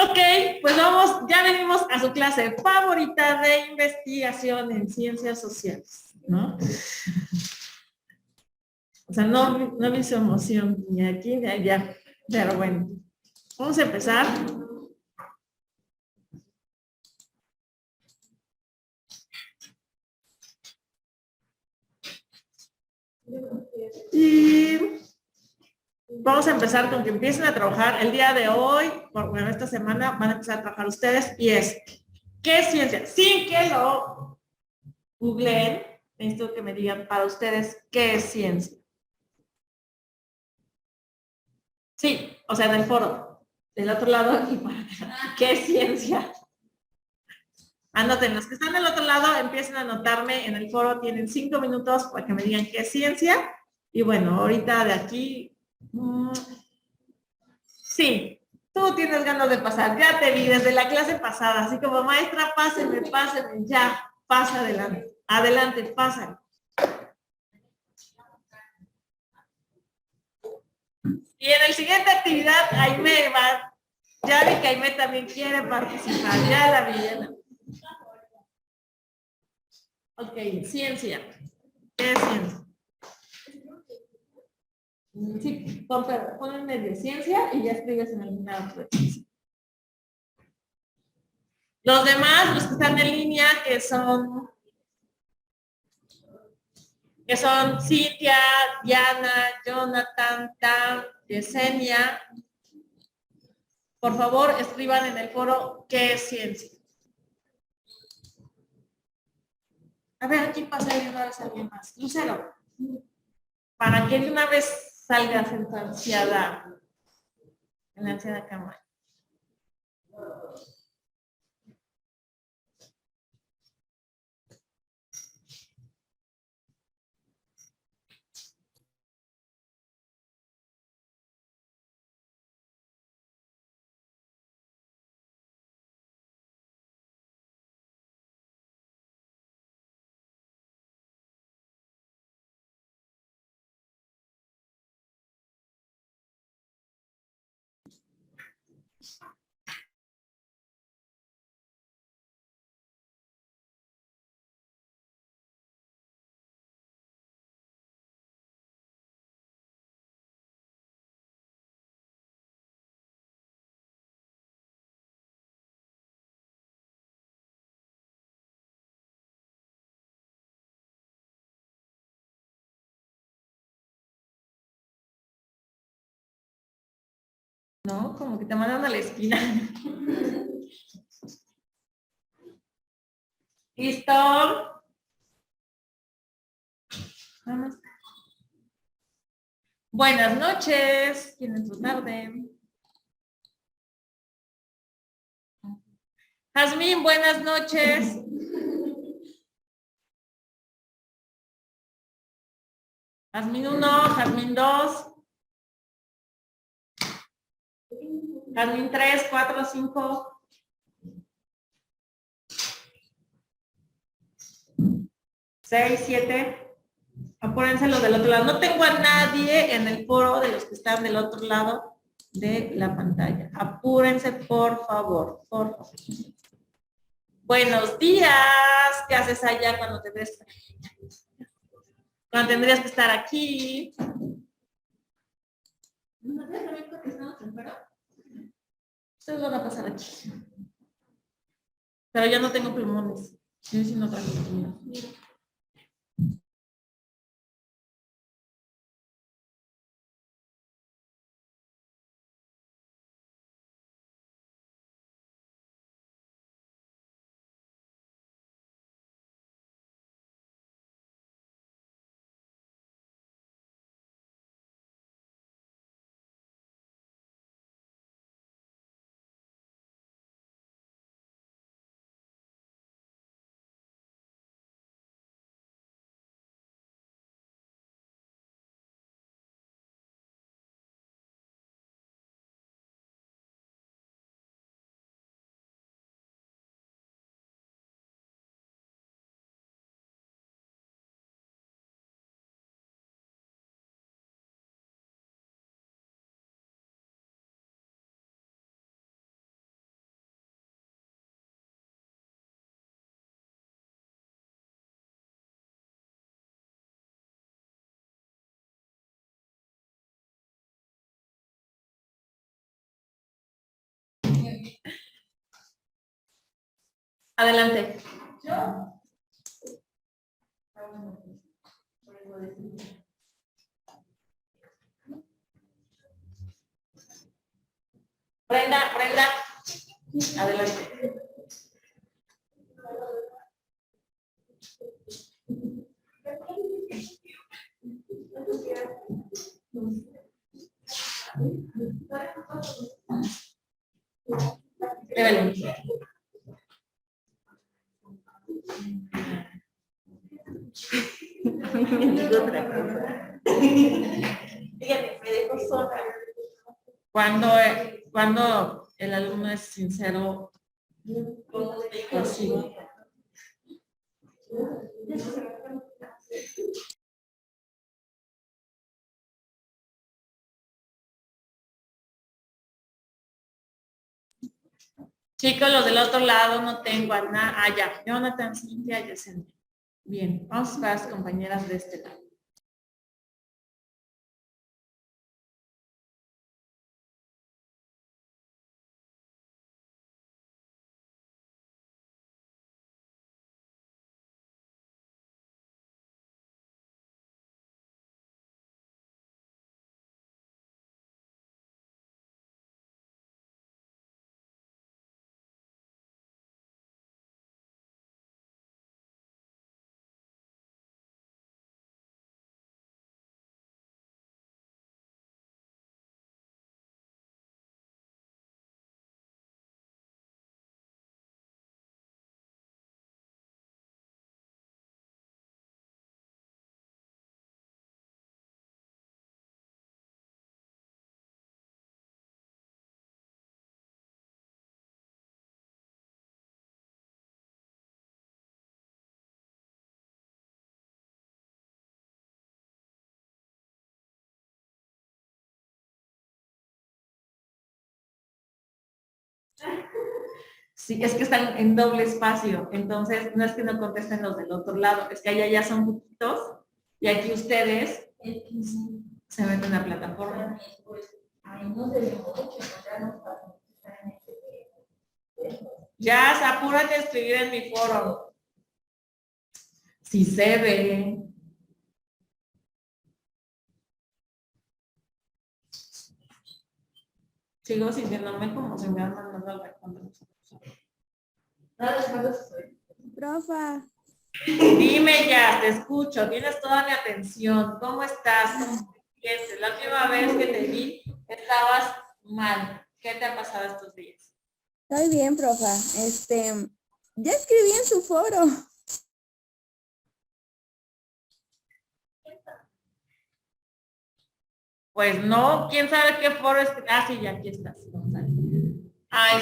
Ok, pues vamos, ya venimos a su clase favorita de investigación en ciencias sociales, ¿no? O sea, no vi su emoción ni aquí ni allá, pero bueno, vamos a empezar. Y vamos a empezar con que empiecen a trabajar el día de hoy, bueno, esta semana van a empezar a trabajar ustedes, y es, ¿qué es ciencia? Sin que lo googleen, necesito que me digan para ustedes qué es ciencia. Sí, o sea, en el foro, del otro lado, y para qué es ciencia. Anoten, los que están del otro lado, empiecen a anotarme en el foro, tienen 5 minutos para que me digan qué es ciencia. Y bueno, ahorita de aquí, sí, tú tienes ganas de pasar, ya te vi desde la clase pasada, así como maestra, pásenme, ya, pasa adelante, adelante, pasa. Y en la siguiente actividad, Aime va, ya vi que Aime también quiere participar, ya la vi, ya la vi. Ok, ciencia. ¿Qué es ciencia? Sí, pon en medio ciencia y ya escribes en alguna otra. Los demás, los que están en línea, que son Cintia, Diana, Jonathan, Tam, Yesenia, por favor, escriban en el foro qué es ciencia. A ver, aquí pasa de una vez alguien más. Lucero, para que de una vez salga sentenciada en la anciana cámara. ¿No? Como que te mandan a la esquina. ¿Listo? Vamos. Buenas noches. ¿Quién su tarde? Jazmín, buenas noches. Jazmín 1, Jazmín 2. Jazmín 3, 4, 5. 6, 7. Apúrense los del otro lado. No tengo a nadie en el foro de los que están del otro lado de la pantalla. Apúrense, por favor, por favor. Buenos días. ¿Qué haces allá cuando tendrías que estar aquí? Ustedes van a pasar aquí. Pero yo no tengo plumones. Yo sí no traigo plumones. Adelante. Brenda, adelante. Evelyn. Me digo otra cosa. Dígame, me dejo sola. Cuando el alumno es sincero consigo. Chicos, los del otro lado no tengo a nada. Ah, ya. Jonathan, Cintia, Yesenia. Bien, vamos para las compañeras de este lado. Sí, es que están en doble espacio, entonces no es que no contesten los del otro lado, es que allá ya son poquitos y aquí ustedes se meten en la plataforma. Ya, apúrate a escribir en mi foro. Si se ve. Sigo sintiéndome como si me han mandado al recuento. Profa, Dime ya, te escucho, tienes toda mi atención. ¿Cómo estás? ¿Cómo te sientes? La última vez que te vi estabas mal. ¿Qué te ha pasado estos días? estoy bien, profa. Ya escribí en su foro. Pues no, quién sabe qué foro es. Ah, sí, ya aquí estás. Ah,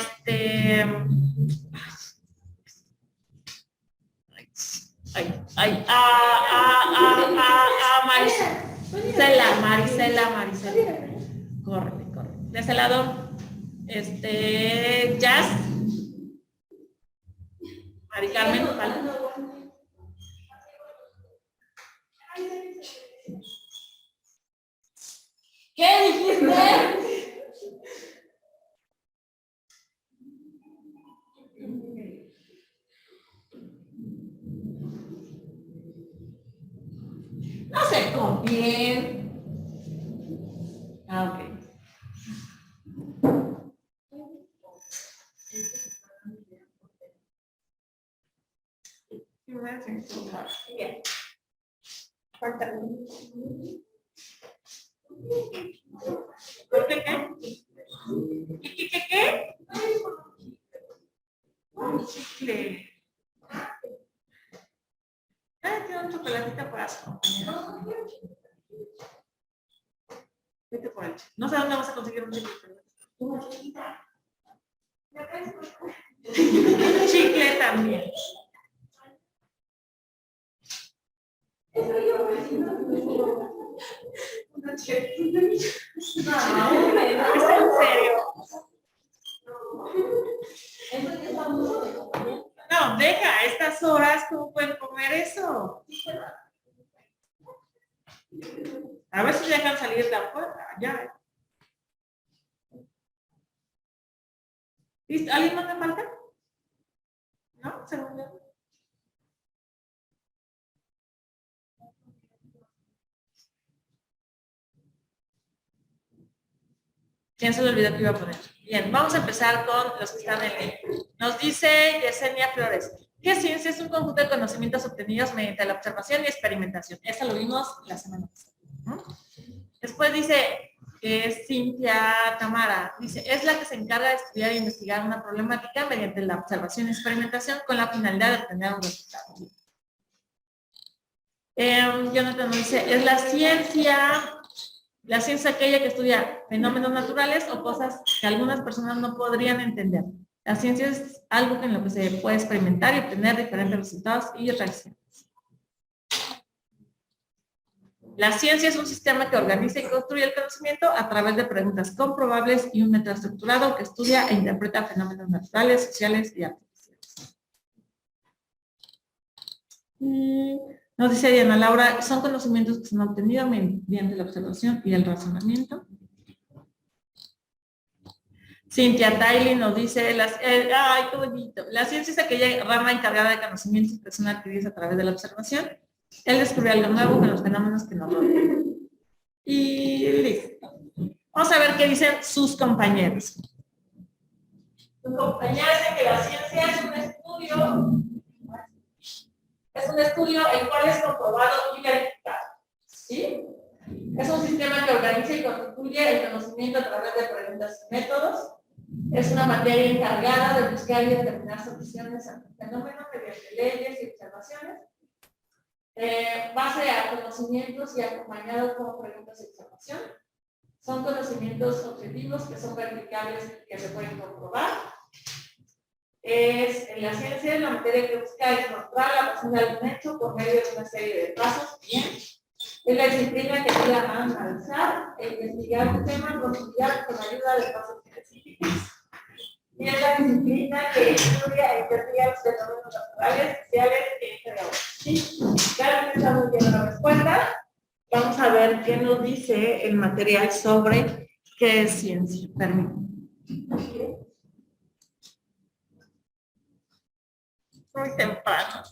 Marisela. Corre. De ese lado, Jazz. Mari Carmen, ¿vale? ¿Qué dijiste? No se confíen. Ah, ok. Bien. ¿Por qué qué? ¿Qué? Un chicle. Ah, tiene un chocolatito para su compañero. Vete por el chicle. No sé dónde vas a conseguir un chicle. Chicle también. No, es en serio. No, deja, a estas horas, ¿cómo pueden comer eso? A ver si dejan salir de afuera, ya. ¿Listo? ¿Alguien más me falta? ¿No? ¿No? Según yo. ¿Quién se le olvidó que iba a poner? Bien, vamos a empezar con los que están en línea. Nos dice Yesenia Flores. ¿Qué ciencia es un conjunto de conocimientos obtenidos mediante la observación y experimentación? Eso lo vimos la semana pasada. ¿No? Después dice Cintia Tamara. Dice, es la que se encarga de estudiar e investigar una problemática mediante la observación y experimentación con la finalidad de obtener un resultado. Jonathan nos dice, es la ciencia aquella que estudia fenómenos naturales o cosas que algunas personas no podrían entender. La ciencia es algo en lo que se puede experimentar y obtener diferentes resultados y reacciones. La ciencia es un sistema que organiza y construye el conocimiento a través de preguntas comprobables y un método estructurado que estudia e interpreta fenómenos naturales, sociales y artificiales. Nos dice Diana Laura, son conocimientos que se han obtenido mediante la observación y el razonamiento. Cintia Daily nos dice, ay, qué bonito. La ciencia es aquella rama encargada de conocimientos que son adquiridos a través de la observación. Él descubrió algo nuevo con los fenómenos que nos rodean. Y listo. Vamos a ver qué dicen sus compañeros. Sus compañeros dicen que la ciencia es un estudio el cual es comprobado y verificado. ¿Sí? Es un sistema que organiza y constituye el conocimiento a través de preguntas y métodos. Es una materia encargada de buscar y determinar soluciones a fenómenos mediante leyes y observaciones. Base a conocimientos y acompañado con preguntas y observación. Son conocimientos objetivos que son verificables y que se pueden comprobar. En la ciencia es la materia que busca demostrar la razón de algún hecho por medio de una serie de pasos. Bien. Es la disciplina que ayuda a analizar e investigar un tema en profundidad con ayuda de pasos específicos. Y es la disciplina que estudia e investiga los fenómenos naturales, sociales e generales. ¿Sí? Claro que está muy bien la respuesta. Vamos a ver qué nos dice el material sobre qué es ciencia. Permítanme. Muy temprano.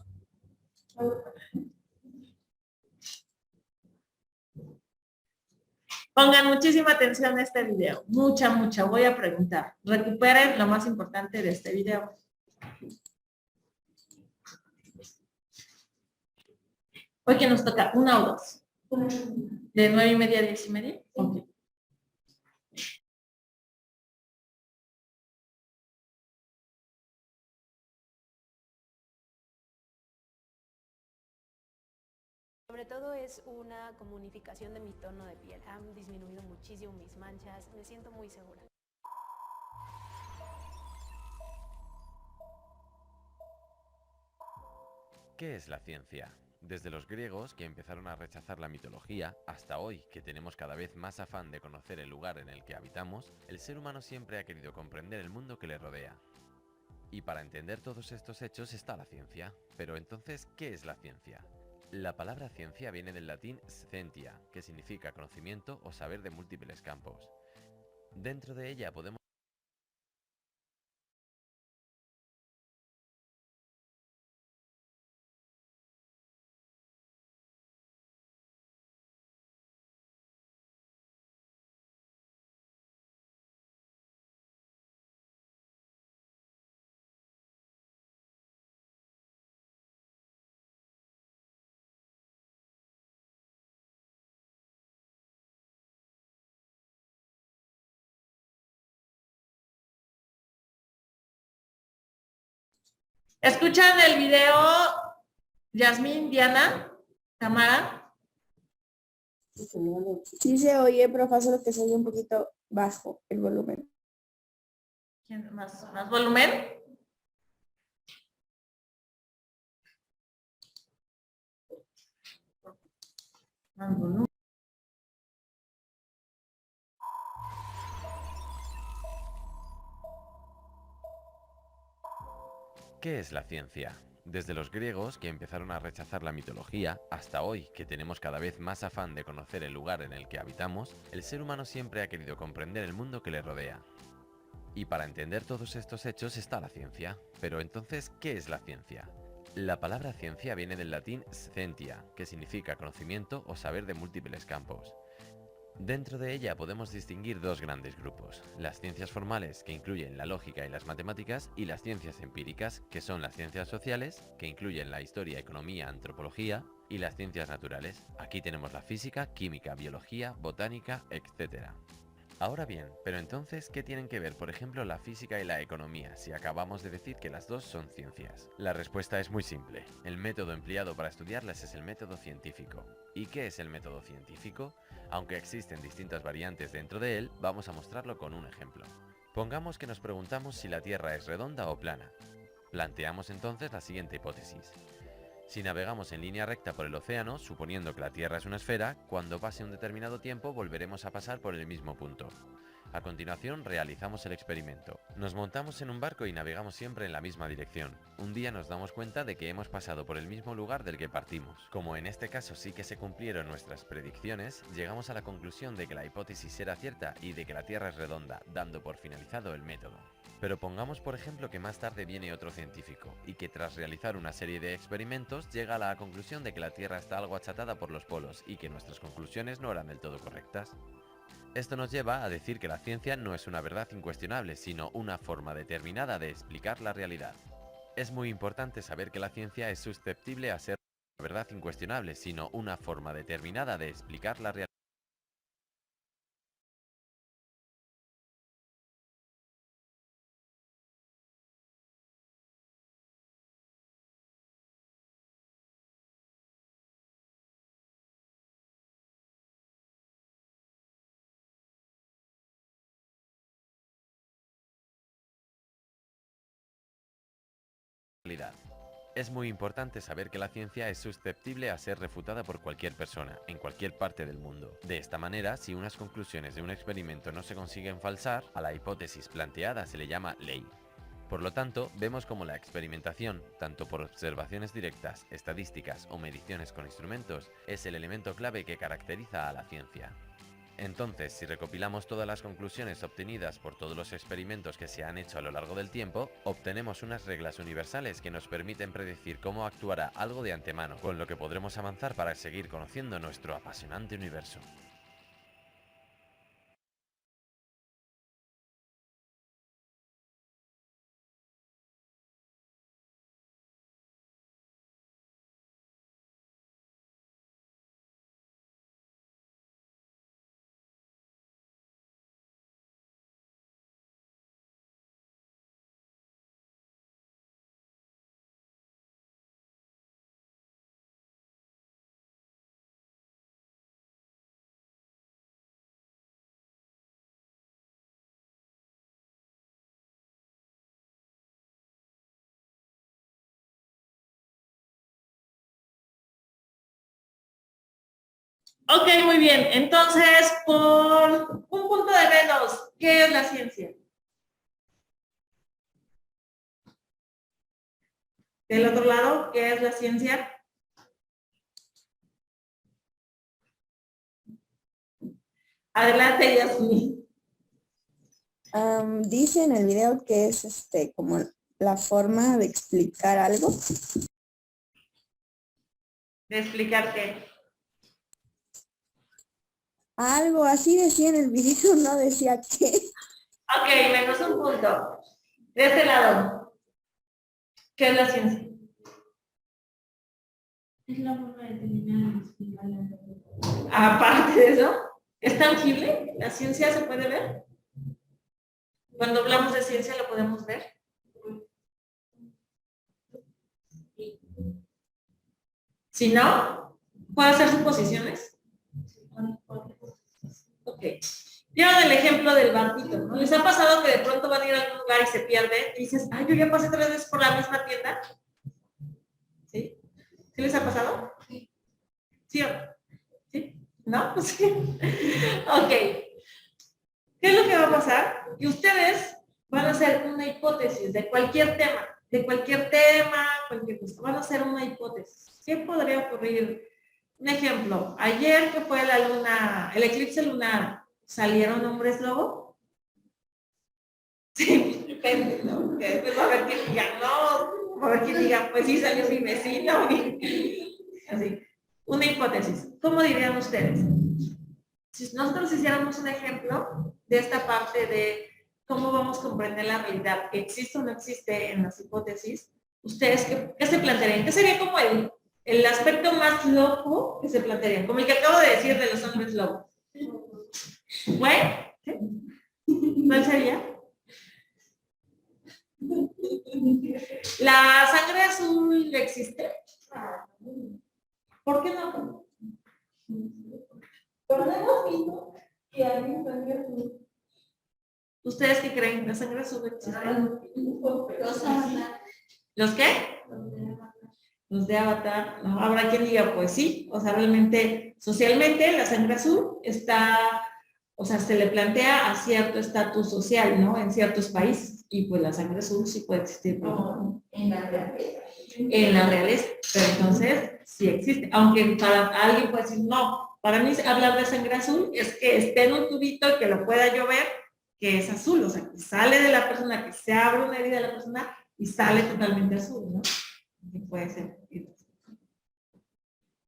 Pongan muchísima atención a este video. Mucha. Voy a preguntar. Recuperen lo más importante de este video. Hoy que nos toca, 1 o 2. ¿De 9:30 a 10:30? Ok. Sobre todo es una comunicación de mi tono de piel. Han disminuido muchísimo mis manchas, me siento muy segura. ¿Qué es la ciencia? Desde los griegos, que empezaron a rechazar la mitología, hasta hoy, que tenemos cada vez más afán de conocer el lugar en el que habitamos, el ser humano siempre ha querido comprender el mundo que le rodea. Y para entender todos estos hechos está la ciencia. Pero entonces, ¿qué es la ciencia? La palabra ciencia viene del latín scientia, que significa conocimiento o saber de múltiples campos. Dentro de ella podemos ¿Escuchan el video, Yasmín, Diana, Tamara? Sí se oye, profe, solo que se oye un poquito bajo el volumen. ¿Quién más volumen? Más volumen. ¿Qué es la ciencia? Desde los griegos, que empezaron a rechazar la mitología, hasta hoy, que tenemos cada vez más afán de conocer el lugar en el que habitamos, el ser humano siempre ha querido comprender el mundo que le rodea. Y para entender todos estos hechos está la ciencia. Pero entonces, ¿qué es la ciencia? La palabra ciencia viene del latín scientia, que significa conocimiento o saber de múltiples campos. Dentro de ella podemos distinguir dos grandes grupos, las ciencias formales, que incluyen la lógica y las matemáticas, y las ciencias empíricas, que son las ciencias sociales, que incluyen la historia, economía, antropología, y las ciencias naturales. Aquí tenemos la física, química, biología, botánica, etc. Ahora bien, pero entonces, ¿qué tienen que ver, por ejemplo, la física y la economía, si acabamos de decir que las dos son ciencias? La respuesta es muy simple. El método empleado para estudiarlas es el método científico. ¿Y qué es el método científico? Aunque existen distintas variantes dentro de él, vamos a mostrarlo con un ejemplo. Pongamos que nos preguntamos si la Tierra es redonda o plana. Planteamos entonces la siguiente hipótesis. Si navegamos en línea recta por el océano, suponiendo que la Tierra es una esfera, cuando pase un determinado tiempo volveremos a pasar por el mismo punto. A continuación realizamos el experimento. Nos montamos en un barco y navegamos siempre en la misma dirección. Un día nos damos cuenta de que hemos pasado por el mismo lugar del que partimos. Como en este caso sí que se cumplieron nuestras predicciones, llegamos a la conclusión de que la hipótesis era cierta y de que la Tierra es redonda, dando por finalizado el método. Pero pongamos por ejemplo que más tarde viene otro científico, y que tras realizar una serie de experimentos llega a la conclusión de que la Tierra está algo achatada por los polos y que nuestras conclusiones no eran del todo correctas. Esto nos lleva a decir que la ciencia no es una verdad incuestionable, sino una forma determinada de explicar la realidad. Es muy importante saber que la ciencia es susceptible a ser una verdad incuestionable, sino una forma determinada de explicar la realidad. Es muy importante saber que la ciencia es susceptible a ser refutada por cualquier persona, en cualquier parte del mundo. De esta manera, si unas conclusiones de un experimento no se consiguen falsar, a la hipótesis planteada se le llama ley. Por lo tanto, vemos como la experimentación, tanto por observaciones directas, estadísticas o mediciones con instrumentos, es el elemento clave que caracteriza a la ciencia. Entonces, si recopilamos todas las conclusiones obtenidas por todos los experimentos que se han hecho a lo largo del tiempo, obtenemos unas reglas universales que nos permiten predecir cómo actuará algo de antemano, con lo que podremos avanzar para seguir conociendo nuestro apasionante universo. Ok, muy bien. Entonces, por un punto de menos, ¿qué es la ciencia? Del otro lado, ¿qué es la ciencia? Adelante, Yasmin. Dice en el video que es como la forma de explicar algo. De explicar qué. Algo así decía en el video, no decía qué. Ok, menos un punto. De este lado, ¿qué es la ciencia? Es la forma de determinar y explicar la realidad. Aparte de eso, ¿es tangible? ¿La ciencia se puede ver? Cuando hablamos de ciencia, ¿lo podemos ver? Si no, ¿puedo hacer suposiciones? Ok. Vieron el ejemplo del barquito, ¿no? ¿Les ha pasado que de pronto van a ir a algún lugar y se pierden? Y dices, ay, yo ya pasé 3 veces por la misma tienda. ¿Sí? ¿Sí les ha pasado? ¿Sí o no? ¿Sí? ¿No? Pues sí. Ok. ¿Qué es lo que va a pasar? Que ustedes van a hacer una hipótesis de cualquier tema, cualquier cosa. Van a hacer una hipótesis. ¿Qué podría ocurrir? Un ejemplo, ayer que fue la luna, el eclipse lunar, ¿salieron hombres lobo? Sí, depende, ¿no? Que después va a haber quien diga, no, va a haber quien diga, pues sí, salió mi vecino. Así. Una hipótesis. ¿Cómo dirían ustedes? Si nosotros hiciéramos un ejemplo de esta parte de cómo vamos a comprender la realidad, existe o no existe en las hipótesis, ¿ustedes qué se plantearían? ¿Qué sería como el aspecto más loco que se plantearían? Como el que acabo de decir de los hombres lobos. ¿Bueno? ¿Cuál sería? ¿La sangre azul existe? ¿Por qué no? Pero no hemos visto que alguien sangre azul. ¿Ustedes qué creen? ¿La sangre azul existe? ¿Los qué? Los de Avatar. No, habrá quien diga, pues sí, o sea, realmente, socialmente, la sangre azul está, o sea, se le plantea a cierto estatus social, ¿no? En ciertos países. Y pues la sangre azul sí puede existir. No, en la realidad. En la realeza, pero entonces sí existe, aunque para alguien puede decir, no, para mí hablar de sangre azul es que esté en un tubito y que lo pueda yo ver, que es azul, o sea, que sale de la persona, que se abre una herida de la persona y sale totalmente azul, ¿no? Que puede ser.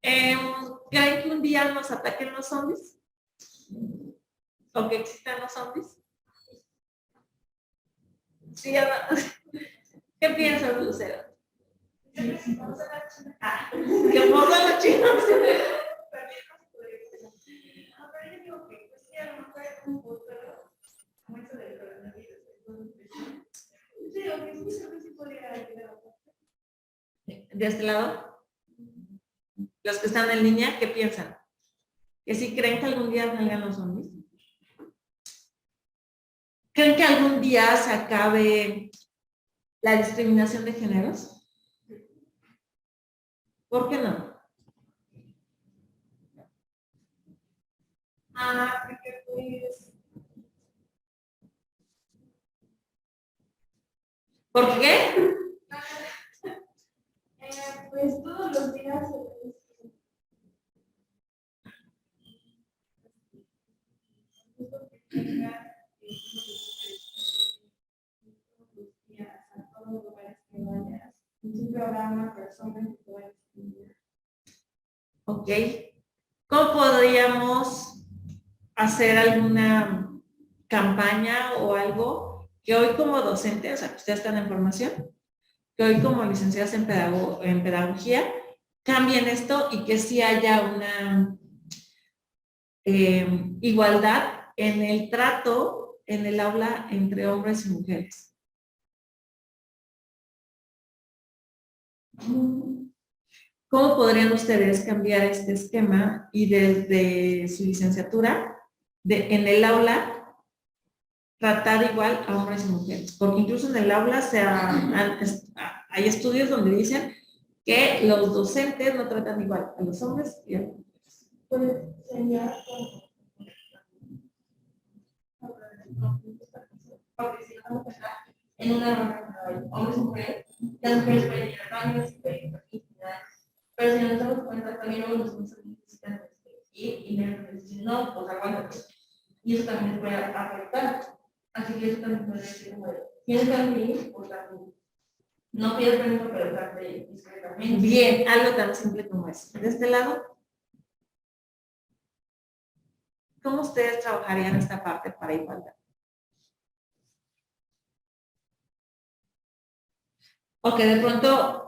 ¿Creen que un día nos ataquen los zombies? ¿O que existan los zombies? Sí, ¿qué piensan, Lucero? Ah, que moza los chinos. De este lado, los que están en línea, ¿qué piensan? ¿Que sí creen que algún día salgan los zombies? ¿Creen que algún día se acabe la discriminación de géneros? ¿Por qué no? Porque pues... ¿Por qué? Pues todos los días. Un programa, personas que pueden estudiar. Ok. ¿Cómo podríamos hacer alguna campaña o algo que hoy como docente, o sea, que ustedes están en formación, que hoy como licenciadas en pedagogía, cambien esto y que sí haya una igualdad en el trato en el aula entre hombres y mujeres? ¿Cómo podrían ustedes cambiar este esquema y desde su licenciatura en el aula tratar igual a hombres y mujeres? Porque incluso en el aula hay estudios donde dicen que los docentes no tratan igual a los hombres y a las mujeres. Pues sería porque si vamos a estar en una ronda de hombres y mujeres, las mujeres pueden ir a baños, pueden ir a pero si nos damos cuenta, también los hombres necesitan ir y decir, no, pues aguántate. Y eso también puede afectar. Así que eso también puede decir, bueno, tienes que ir, pues también. No pides permiso, pero darte discretamente. Bien, algo tan simple como eso. De este lado, ¿cómo ustedes trabajarían esta parte para igualdad? O que de pronto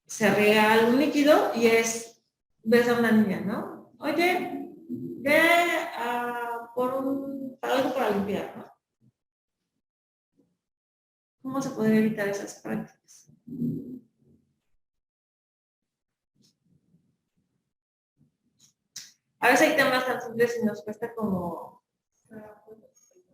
se riega algún líquido y ves a una niña, ¿no? Oye, ve para algo para limpiar, ¿no? ¿Cómo se podría evitar esas prácticas? A veces hay temas tan simples y nos cuesta como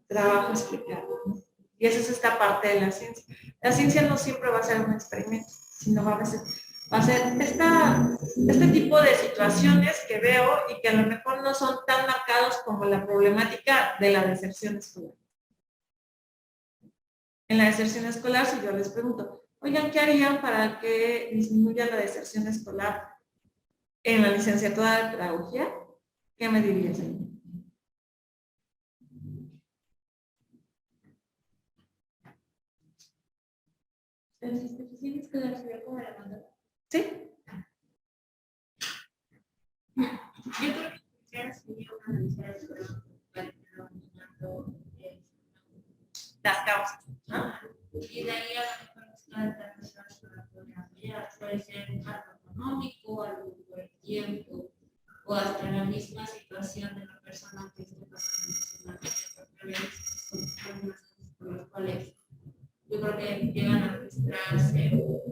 trabajo explicar, ¿no? Y esa es esta parte de la ciencia. La ciencia no siempre va a ser un experimento, sino a veces va a ser este tipo de situaciones que veo y que a lo mejor no son tan marcados como la problemática de la deserción escolar. En la deserción escolar, si yo les pregunto, oigan, ¿qué harían para que disminuya la deserción escolar en la licenciatura de pedagogía? ¿Qué me dirían? Las instituciones que la ciudad como la mandó. ¿Sí? Yo creo que ya sería una necesidad Las causas, ¿no? y de ahí a lo mejor las personas que la pueden apoyar, puede ser algo económico, algo por el tiempo, o hasta la misma situación de la persona que esté pasando por problemas por los cuales yo creo que llegan a frustrarse o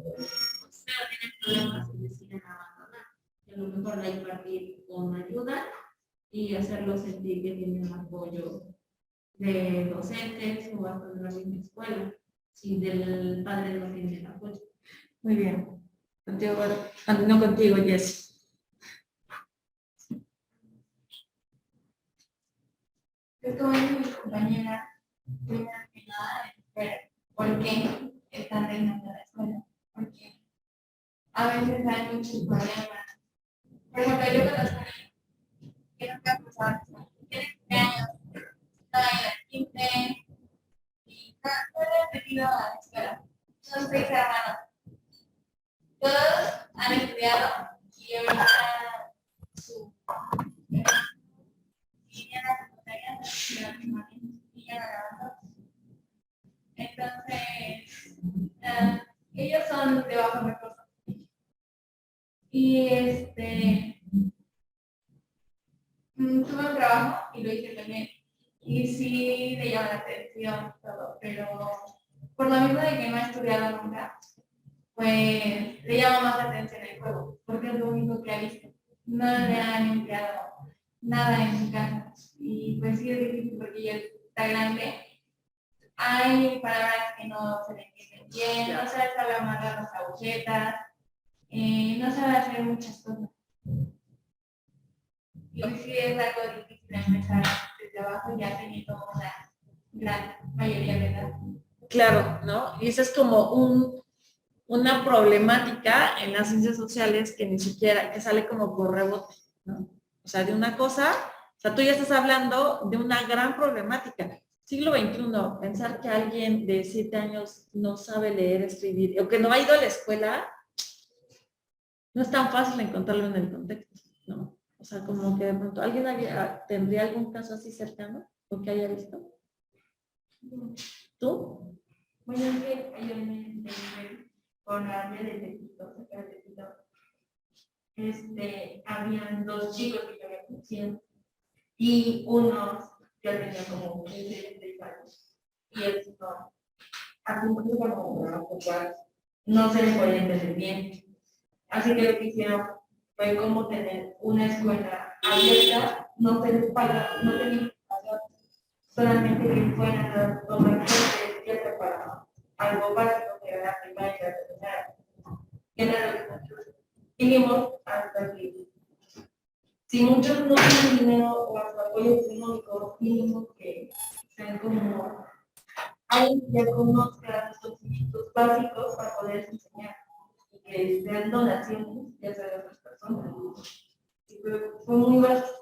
tienen problemas y deciden abandonar. A lo mejor hay que partir con ayuda y hacerlos sentir que tienen apoyo de docentes o hasta de la misma escuela, si del padre no tiene el apoyo. Muy bien. Continúo contigo, Jess. Yo como dice mi compañera, primero que nada, ver por qué están reinando la escuela. Porque a veces hay muchos problemas. Por ejemplo, yo conozco a niños que nunca han pasado tienen 15 años, no han ido al kinder y no han venido a la escuela. Son 6 hermanos. Todos han estudiado y ahorita su entonces, ellos son de bajo recursos. Y tuve un trabajo y lo hice también. Y sí le llama la atención todo, pero por lo mismo de que no ha estudiado nunca, pues le llama más la atención el juego, porque es lo único que ha visto. No le han empleado nada en su casa. Y pues sí es difícil porque ya está grande. Hay palabras que no se le entienden bien, no se sabe amarrar las agujetas, no sabe hacer muchas cosas. Y hoy sí es algo difícil empezar desde abajo ya teniendo una gran mayoría de edad. Claro, ¿no? Y esa es como una problemática en las ciencias sociales que ni siquiera, que sale como por rebote, ¿no? O sea, de una cosa, o sea, tú ya estás hablando de una gran problemática. Siglo XXI, pensar que alguien de 7 años no sabe leer, escribir, o que no ha ido a la escuela, no es tan fácil encontrarlo en el contexto, ¿no? O sea, como que de pronto, ¿alguien tendría algún caso así cercano o que haya visto? ¿Tú? Bueno, es que yo me con la área de Tepito, cerca de Tepito, habían 2 chicos que yo me conocía y uno ya tenía como 15, 16 años y el chico a cumplido como no se le podía entender bien. Así que lo que hicieron fue como tener una escuela abierta, no tenía espacio, solamente que fueran a tomar clases ya preparadas, algo básico que era la primaria y la tercera. Que era lo que nosotros dijimos hasta aquí. Si muchos no tienen dinero o hasta apoyo económico, mínimo que sean como alguien que ya conozca los conocimientos básicos para poder enseñar y que sean donaciones ya sea de otras personas. Y fue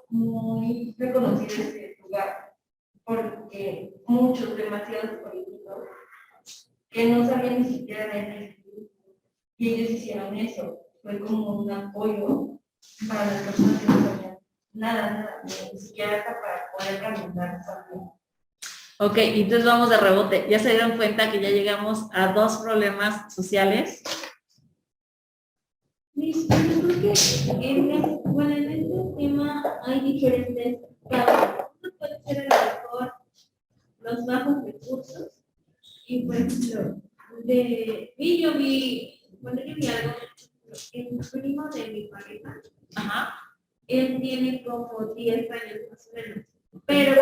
muy reconocido ese lugar porque muchos, demasiados políticos que no sabían ni siquiera leer y ellos hicieron eso. Fue como un apoyo para las personas que no sabían nada, ni siquiera hasta para poder caminar también. Ok, entonces vamos de rebote. ¿Ya se dieron cuenta que ya llegamos a 2 problemas sociales? Listo, yo creo que en este tema hay diferentes casos. Uno puede ser a lo mejor los bajos recursos y por ejemplo, yo vi algo, el primo de mi pareja, Ajá. él tiene como 10 años más o menos, pero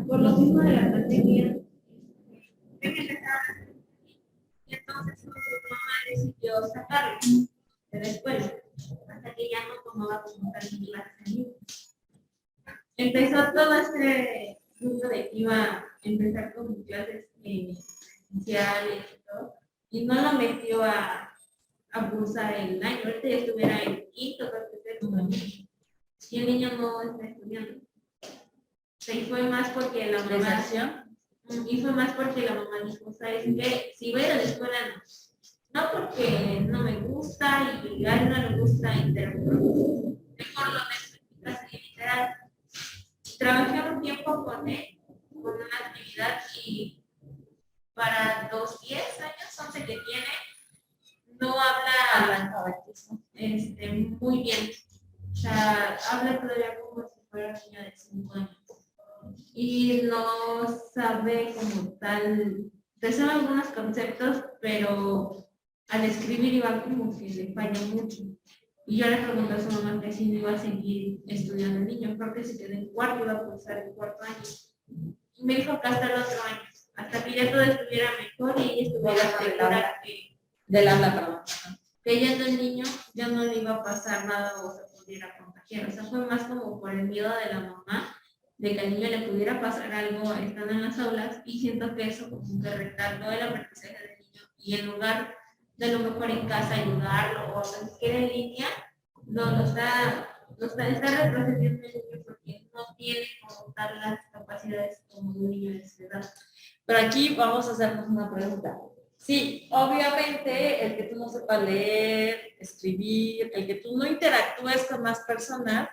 por lo mismo de la pandemia, entonces su mamá decidió sacarlo de la escuela, hasta que ya no tomaba como tal clases. Empezó todo este grupo de que iba a empezar con clases iniciales y todo, y no lo metió a cursar el año, ahorita ya estuviera en quinto, tercero, y el niño no está estudiando. Se fue más porque la mamá, Y fue más porque la mamá dijo, ¿sabes qué? Si voy a la escuela, no. No porque no me gusta y a él no le gusta interactuar. Mejor lo dejo en mi casa y literal. Trabajé un tiempo con él, con una actividad y para los 10 años, 11 que tiene, no habla muy bien. O sea, habla todavía como si fuera un niño de 5 años. Y no sabe como tal, te sabe algunos conceptos, pero al escribir igual como que le falla mucho. Y yo le pregunté a su mamá que si no iba a seguir estudiando el niño, creo que se quedó en cuarto, iba a cursar el 4º año. Y me dijo que hasta el otro año, hasta que ya todo estuviera mejor y ella estuviera segura Del habla, perdón. que yendo el niño ya no le iba a pasar nada o se pudiera contagiar. O sea, fue más como por el miedo de la mamá de que al niño le pudiera pasar algo estando en las aulas, y siento que eso como que retardó el aprendizaje del niño, y en lugar de lo mejor en casa ayudarlo o ni siquiera en línea, no está retrocediendo el niño porque no tiene como tal las capacidades como un niño de esa edad. Pero aquí vamos a hacernos una pregunta. Sí, obviamente el que tú no sepas leer, escribir, el que tú no interactúes con más personas,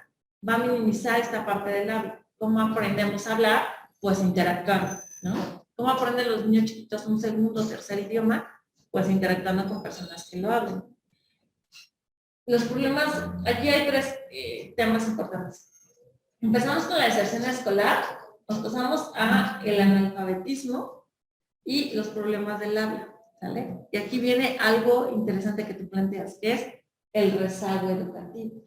va a minimizar esta parte del habla. ¿Cómo aprendemos a hablar? Pues interactuando, ¿no? ¿Cómo aprenden los niños chiquitos un segundo o tercer idioma? Pues interactuando con personas que lo hablen. Los problemas, aquí hay 3 temas importantes. Empezamos con la deserción escolar, nos pasamos a el analfabetismo y los problemas del habla, ¿sale? Y aquí viene algo interesante que tú planteas, que es el rezago educativo.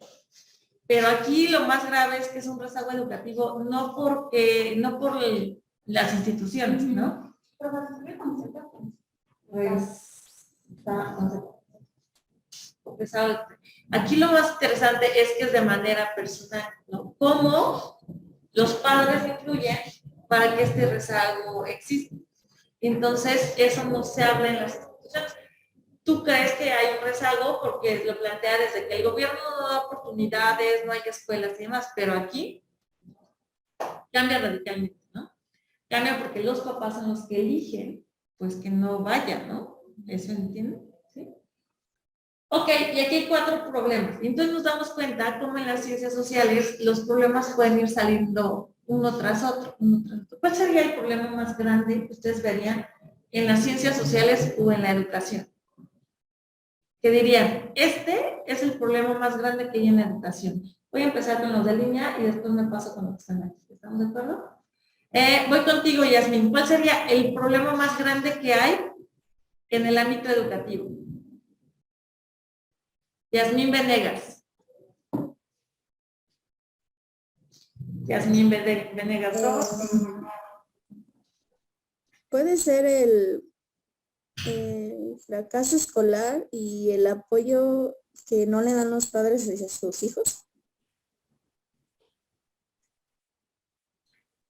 Pero aquí lo más grave es que es un rezago educativo no por las instituciones, ¿no? Pues está aquí lo más interesante es que es de manera personal, ¿no? Cómo los padres influyen para que este rezago exista. Entonces, eso no se habla en las instituciones. Tú crees que hay un rezago porque lo plantea desde que el gobierno no da oportunidades, no hay escuelas y demás, pero aquí cambia radicalmente, ¿no? Cambia porque los papás son los que eligen, pues que no vayan, ¿no? ¿Eso entienden? ¿Sí? Ok, y aquí hay 4 problemas. Y entonces nos damos cuenta cómo en las ciencias sociales los problemas pueden ir saliendo uno tras otro, uno tras otro. ¿Cuál sería el problema más grande que ustedes verían en las ciencias sociales o en la educación? Que dirían, este es el problema más grande que hay en la educación. Voy a empezar con los de línea y después me paso con los que están aquí. ¿Estamos de acuerdo? Voy contigo, Yasmín. ¿Cuál sería el problema más grande que hay en el ámbito educativo? Yasmín Venegas. Yasmín Venegas 2. Puede ser el fracaso escolar y el apoyo que no le dan los padres a sus hijos.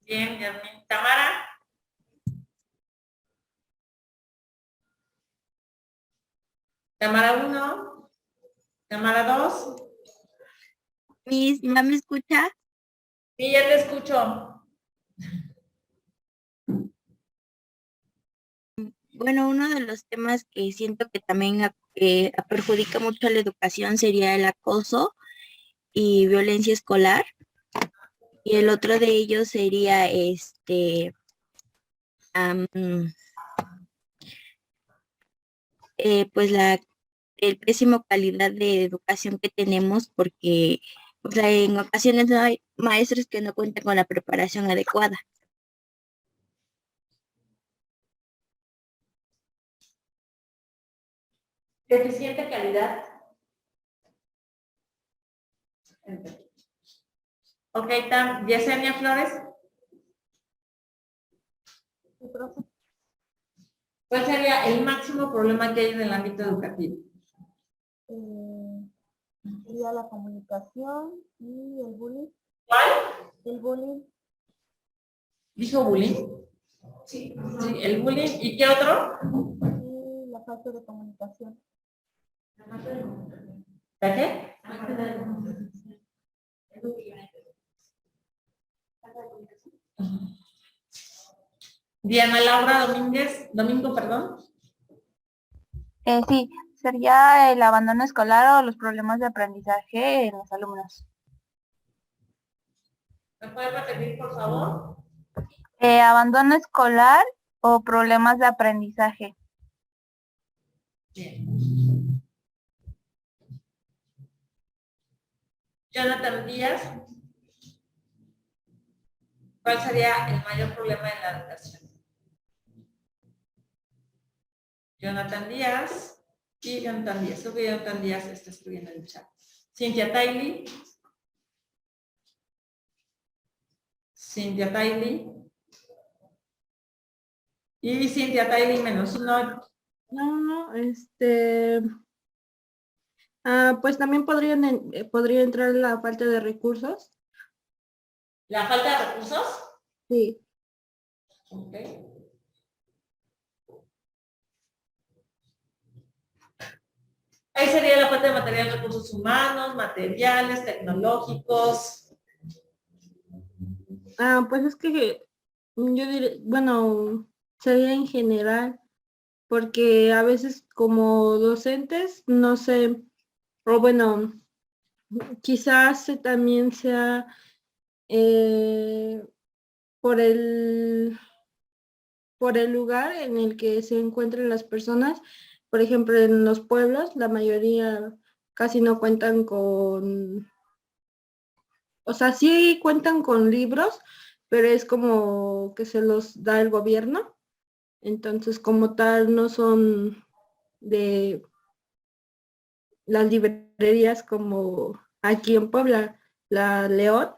Bien, Yasmín. Tamara. Tamara 1. Tamara 2. Miss, ¿ya me escucha? Sí, ya te escucho. Bueno, uno de los temas que siento que también perjudica mucho a la educación sería el acoso y violencia escolar. Y el otro de ellos sería pues el pésimo calidad de educación que tenemos, porque o sea, en ocasiones no hay maestros que no cuentan con la preparación adecuada. Deficiente calidad. Ok, Yesenia Flores. ¿Cuál sería el máximo problema que hay en el ámbito educativo? Sería la comunicación y el bullying. ¿Cuál? El bullying. ¿Dijo bullying? Sí. Sí, el bullying. ¿Y qué otro? Y la falta de comunicación. ¿De qué? Diana Laura Domingo, perdón. Sí, sería el abandono escolar o los problemas de aprendizaje en los alumnos. ¿Me puedes repetir, por favor? Abandono escolar o problemas de aprendizaje. Bien. Jonathan Díaz. ¿Cuál sería el mayor problema en la educación? Jonathan Díaz y Jonathan Díaz. Creo que Jonathan Díaz está escribiendo en el chat. Cintia Tailey. Cintia Tailey. Y Cintia Tailey menos uno. No, pues también podría entrar la falta de recursos. ¿La falta de recursos? Sí. Ok. Ahí sería la falta de material, recursos humanos, materiales, tecnológicos. Pues es que yo diré, bueno, sería en general, porque a veces como docentes, no sé, o bueno, quizás también sea por el lugar en el que se encuentran las personas. Por ejemplo, en los pueblos, la mayoría casi no cuentan con, o sea, sí cuentan con libros, pero es como que se los da el gobierno. Entonces, como tal, no son de las librerías como aquí en Puebla, la León,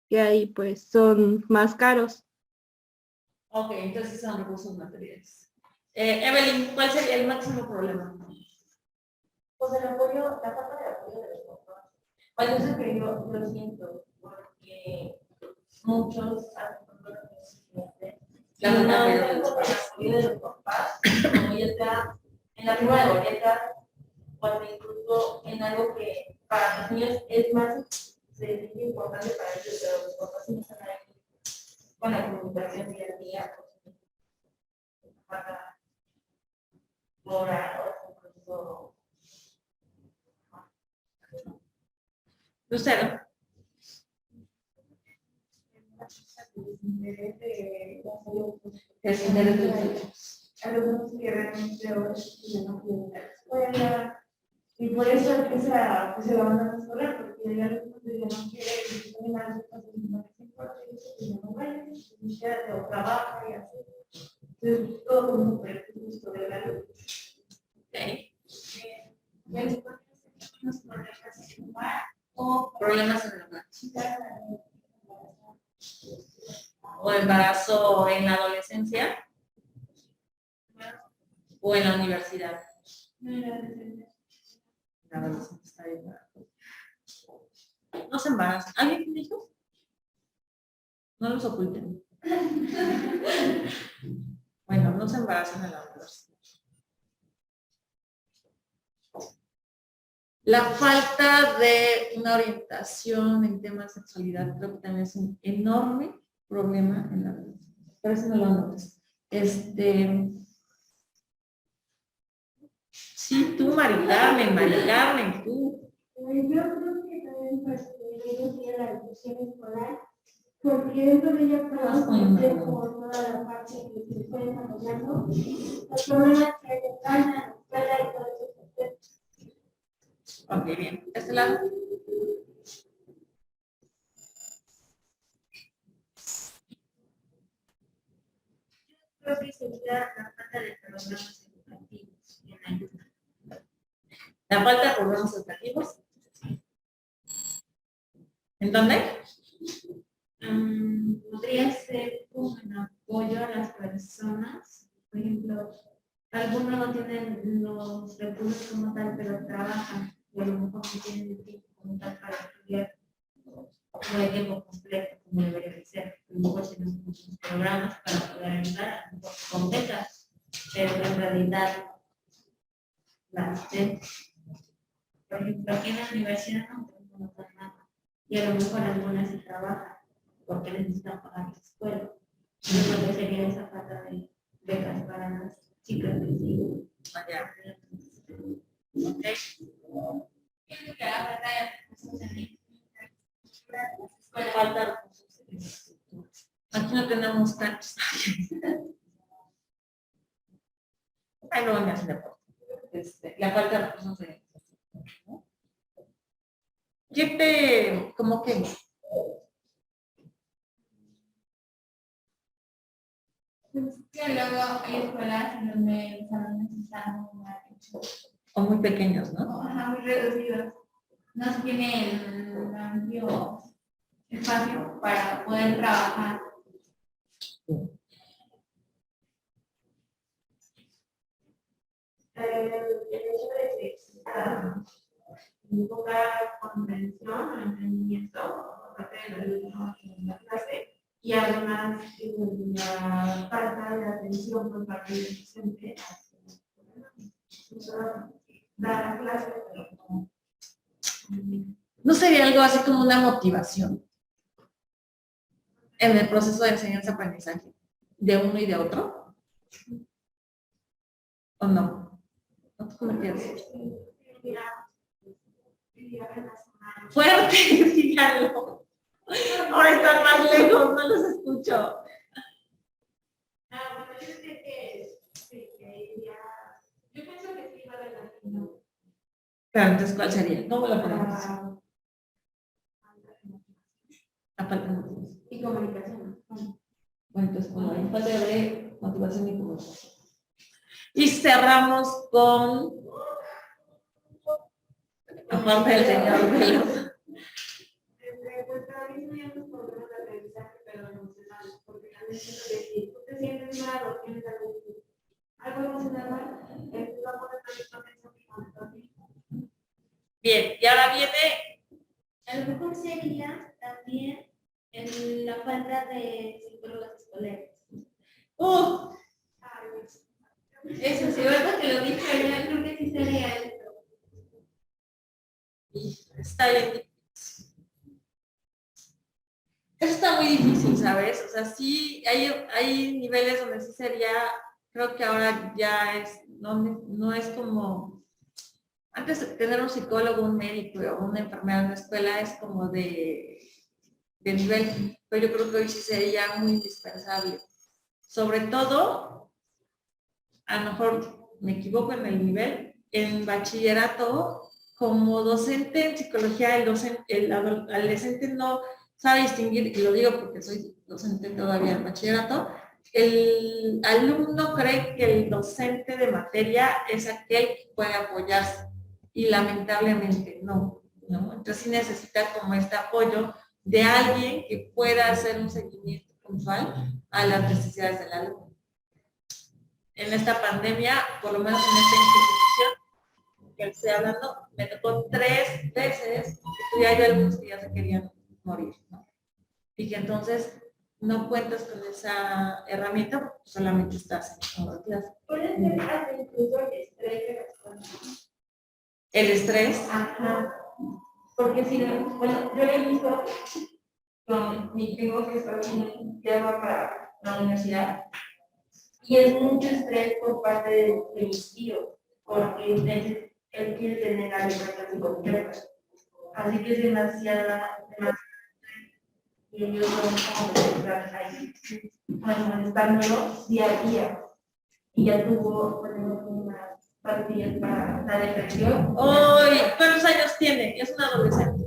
que ahí pues son más caros. Ok, entonces son recursos materiales. Evelyn, ¿cuál sería el máximo problema? Pues el apoyo, la falta de apoyo de los papás. Bueno, eso es que yo lo siento, porque muchos La no falta de tengo el apoyo de los papás, como ya está en la prima de boleta, cuando incluso en algo que para los niños es más importante para ellos, pero los papás no están ahí con la comunicación día a día, pues, para orar o incluso. Lucero. El interés de los hijos. Algunos que realmente ahora ya no quieren ir a la escuela, y por eso empieza pues, el abandono escolar, porque ya los niños ya no quieren, y también a las cosas no les importa, y eso que ya no vayan, y quédate o trabaja y así. Entonces, todo como un prejuicio de la luz. Okay. Los problemas en el hogar O problemas en el hogar. O embarazo en la adolescencia. O en la universidad. La adolescente está bien. No se embarazan. ¿Alguien tiene hijos? No los oculten. Bueno, no se embarazan en la universidad. La falta de una orientación en temas de sexualidad creo que también es un enorme problema en la vida. Por eso no lo anotas. Sí, tú, Mari Carmen, tú. Yo creo que también pues ellos tienen la educación escolar, porque es donde ya podemos conocer por toda la parte que se fue desarrollando, los problemas que están en la escuela y todo eso. Ok, bien. ¿Este lado? Creo que sería la falta de programas educativos en ayuda. La falta de programas educativos. ¿En dónde? Podría ser un apoyo a las personas. Por ejemplo, algunos no tienen los recursos como tal, pero trabajan y a lo mejor no tienen el tiempo como tal para estudiar no de tiempo completo como debería ser. A lo mejor tenemos muchos programas para poder ayudar, a lo mejor con becas, pero en realidad las por ejemplo, aquí en la universidad no tenemos nada. Y a lo mejor algunas sí trabajan porque necesitan pagar la escuela. Lo que sería esa falta de becas para las chicas que sí. Allá. Ok. Creo que la falta de recursos en Falta de recursos en infraestructura. Aquí no tenemos tantos. Ay, no me hacen deporte. La falta de recursos en infraestructura, ¿no? ¿Cómo que? Que luego hay escuelas en donde los salones están muy mal hechos. O muy pequeños, ¿no? Ajá, muy reducidos. No se tiene el amplio espacio para poder trabajar. El hecho de que exista poca comprensión o entendimiento por parte del alumno en la clase y además la falta de atención por parte del docente hacia el problema. Eso da la clase, pero no. ¿No sería algo así como una motivación en el proceso de enseñanza-aprendizaje de uno y de otro? ¿O no? ¿No te convertías? Fuerte, díganlo. Ahora están más lejos, no los escucho. Bueno, yo sé que iría, yo pienso que sí vale la pena. Pero entonces, ¿cuál sería? ¿Cómo lo ponemos? La falta de motivación. Y comunicación. Bueno, entonces, con la falta de motivación y comunicación. Y cerramos con, aparte del señor Velo. Pues para mí son ya los problemas de aprendizaje, pero emocionales, porque también siento que si tú te sientes mal o tienes algo emocional mal, tú vas a poner también. Bien, y ahora viene. A lo mejor sería también la falta de psicólogos escolares. Eso, sí, verdad que lo dije, yo creo que sí sería esto. Está bien difícil. Eso está muy difícil, ¿sabes? O sea, sí, hay niveles donde sí sería, creo que ahora ya es, no es como, antes tener un psicólogo, un médico o una enfermera en la escuela es como de nivel, pero yo creo que hoy sí sería muy indispensable. Sobre todo, a lo mejor me equivoco en el nivel, en bachillerato, como docente en psicología, el adolescente no sabe distinguir, y lo digo porque soy docente todavía en bachillerato, el alumno cree que el docente de materia es aquel que puede apoyarse, y lamentablemente no. Entonces sí necesita como este apoyo de alguien que pueda hacer un seguimiento puntual a las necesidades del alumno. En esta pandemia, por lo menos en esta institución que estoy hablando, me tocó 3 veces que tuviera yo algunos que ya se querían morir, ¿no? Y que entonces no cuentas con esa herramienta, solamente estás en la clase. Puede ser hasta incluso el estrés de las personas. El estrés. Ajá. Porque si no, bueno, yo he visto con mi primo que está ya va para la universidad y es mucho estrés por parte de mis tíos, porque él quiere tener la libertad completa. Así que es demasiado y ellos son como que están ahí molestándolo día a día. Y ya tuvo unas pastillas para la depresión. ¡Uy! ¿Cuántos años tiene? Es un adolescente.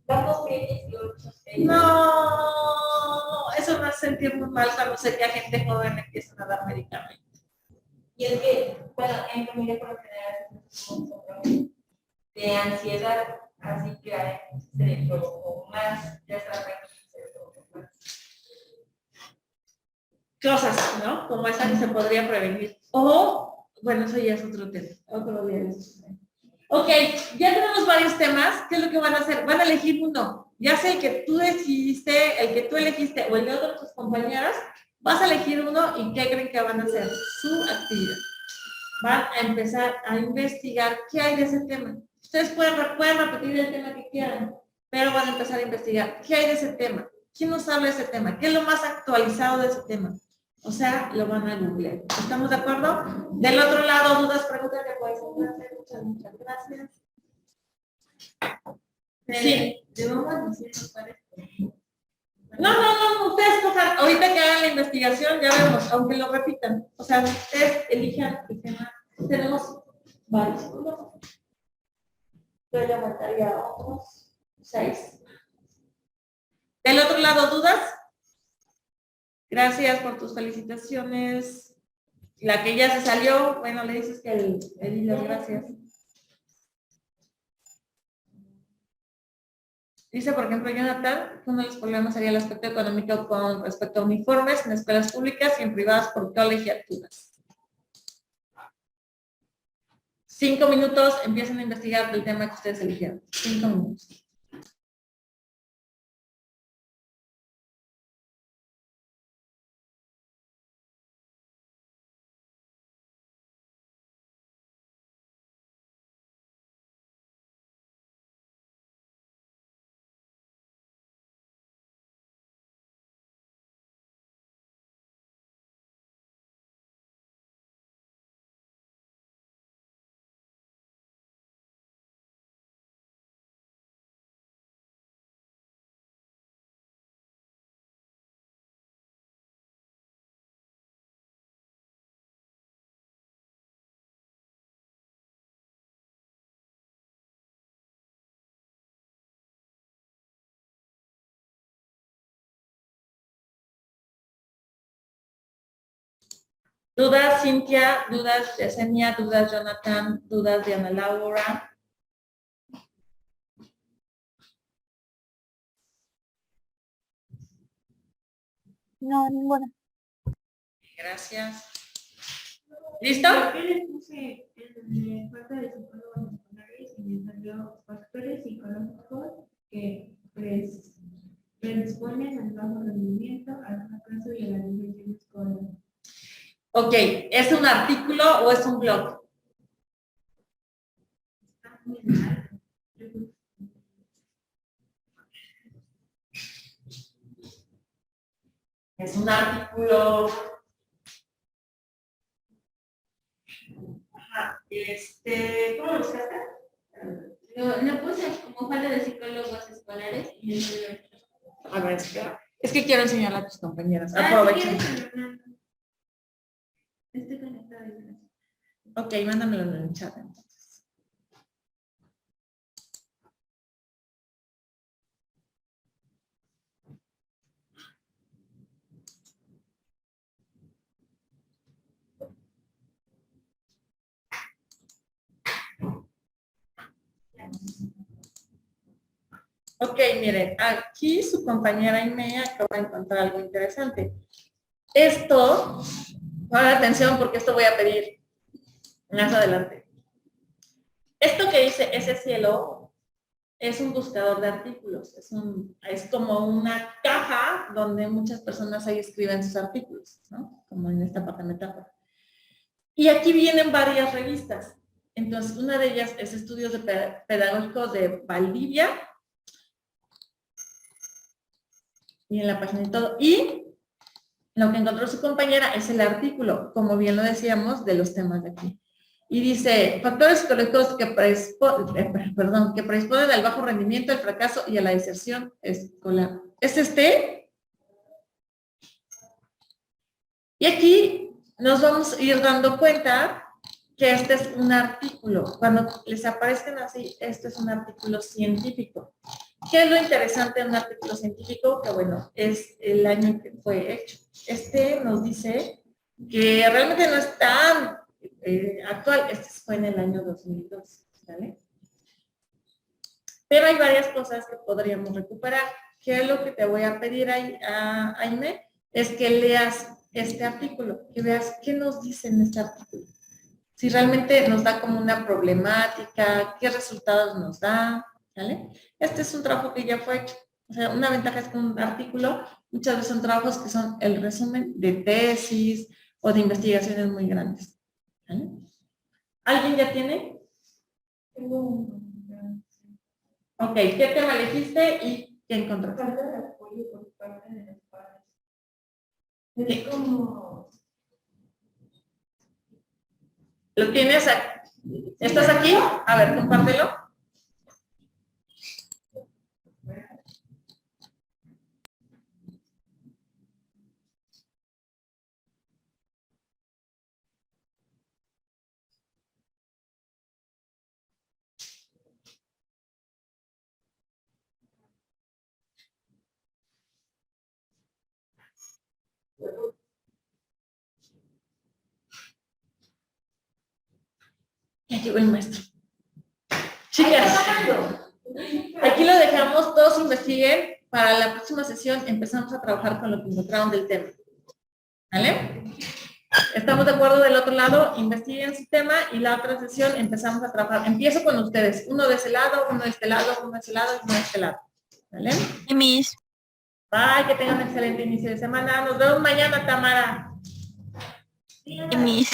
Vamos 18. No, eso me hace sentir muy mal cuando sé que a gente joven empiezan a dar medicamentos. Y es que, bueno, en familia por lo general de ansiedad, así que se le provocó más, ya está se le provocó más. Cosas, ¿no? Como esa que se podría prevenir. O, bueno, eso ya es otro tema. Otro día de eso. Ok, ya tenemos varios temas. ¿Qué es lo que van a hacer? Van a elegir uno. Ya sea el que tú decidiste, el que tú elegiste o el de otros de tus compañeros. Vas a elegir uno y ¿qué creen que van a hacer? Su actividad. Van a empezar a investigar qué hay de ese tema. Ustedes pueden repetir el tema que quieran, pero van a empezar a investigar qué hay de ese tema. ¿Quién nos habla de ese tema? ¿Qué es lo más actualizado de ese tema? O sea, lo van a googlear. ¿Estamos de acuerdo? Del otro lado, dudas, preguntas que pueden hacer. Muchas gracias. Sí. Debemos decir cuáles. No, ustedes cojan, ahorita que hagan la investigación, ya vemos, aunque lo repitan. O sea, ustedes elijan el tema. Tenemos varios. Yo le aguantaría otros 6. Del otro lado, ¿dudas? Gracias por tus felicitaciones. La que ya se salió, bueno, le dices que le di las gracias. Dice, por ejemplo, Jonathan, uno de los problemas sería el aspecto económico con respecto a uniformes en escuelas públicas y en privadas por colegiaturas. 5 minutos, empiecen a investigar el tema que ustedes eligieron. 5 minutos. ¿Dudas, Cintia? ¿Dudas, Yesenia? ¿Dudas, Jonathan? ¿Dudas, Diana Laura? No, ninguna. Gracias. ¿Listo? ¿Qué les puse en falta de psicólogos escolares y me salió factores psicológicos que predisponen al bajo rendimiento, al fracaso y a la depresión escolar? Ok, ¿es un artículo o es un blog? Está muy mal. Es un artículo. Ajá, ¿cómo lo buscaste? Lo puse como falta de psicólogos escolares y me salió. A ver, espera. Es que quiero enseñarle a tus compañeras. Si Aprovechen. quieres, Fernando. Estoy conectada. Ok, mándamelo en el chat entonces. Ok, miren, aquí su compañera Aime acaba de encontrar algo interesante. Esto, pongan atención porque esto voy a pedir más adelante. Esto que dice ese cielo es un buscador de artículos, es como una caja donde muchas personas ahí escriben sus artículos, ¿no? Como en esta parte de metáfora. Y aquí vienen varias revistas. Entonces, una de ellas es Estudios Pedagógicos de Valdivia. Y en la página y todo. Y lo que encontró su compañera es el artículo, como bien lo decíamos, de los temas de aquí. Y dice, factores psicológicos que predisponen al bajo rendimiento, al fracaso y a la deserción escolar. ¿Es este? Y aquí nos vamos a ir dando cuenta que este es un artículo. Cuando les aparezcan así, este es un artículo científico. ¿Qué es lo interesante de un artículo científico? Que bueno, es el año que fue hecho. Este nos dice que realmente no es tan actual. Este fue en el año 2002, ¿vale? Pero hay varias cosas que podríamos recuperar. ¿Qué es lo que te voy a pedir ahí, Aime? Es que leas este artículo, que veas qué nos dice en este artículo. Si realmente nos da como una problemática, qué resultados nos da, ¿vale? Este es un trabajo que ya fue hecho. O sea, una ventaja es que un artículo, muchas veces son trabajos que son el resumen de tesis o de investigaciones muy grandes, ¿vale? ¿Alguien ya tiene? Tengo un Ok, ¿qué tema elegiste y qué encontraste? falta de apoyo por parte Es como... ¿Lo tienes aquí? ¿Estás aquí? A ver, compártelo. Ya llegó el maestro. Chicas, aquí lo dejamos, todos investiguen. Para la próxima sesión empezamos a trabajar con lo que encontraron del tema. ¿Vale? ¿Estamos de acuerdo del otro lado? Investiguen su tema y la otra sesión empezamos a trabajar. Empiezo con ustedes. Uno de ese lado, uno de este lado, uno de ese lado y uno de este lado. ¿Vale? Miss. Bye, que tengan un excelente inicio de semana. Nos vemos mañana, Tamara. Miss.